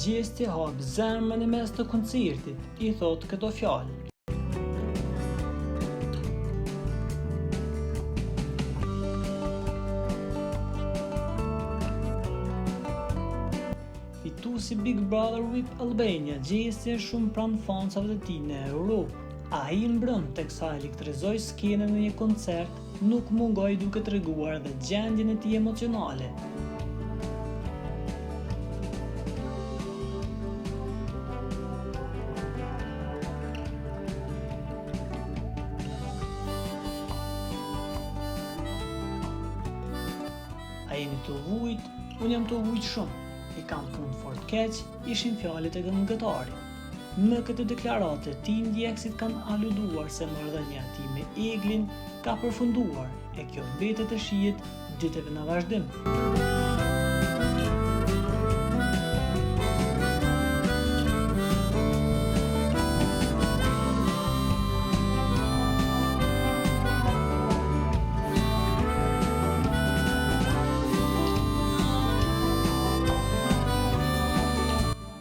Gjesti hap zemrën në mes të koncertit, I thot këto fjalë. Fituesi Big Brother Whip Albania, Gjesti është shumë pranë fansave të tij në Europë. Ai mbrëm teksa elektrizoi skenën në një koncert, nuk mungoi duke treguar edhe gjendjen e tij emocionale. A jeni të vujt? Unë jam të vujt shumë. I kam punë fort keq, ishin fjalët e këngëtarit. Në këtë deklarate, Team Djeksit kanë aluduar se marrëdhënia e tij me Eglin ka përfunduar e kjo mbetet e shihet ditëve në vazhdim.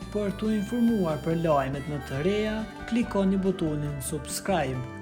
Për të informuar për lajmet më të reja, klikoni butonin subscribe.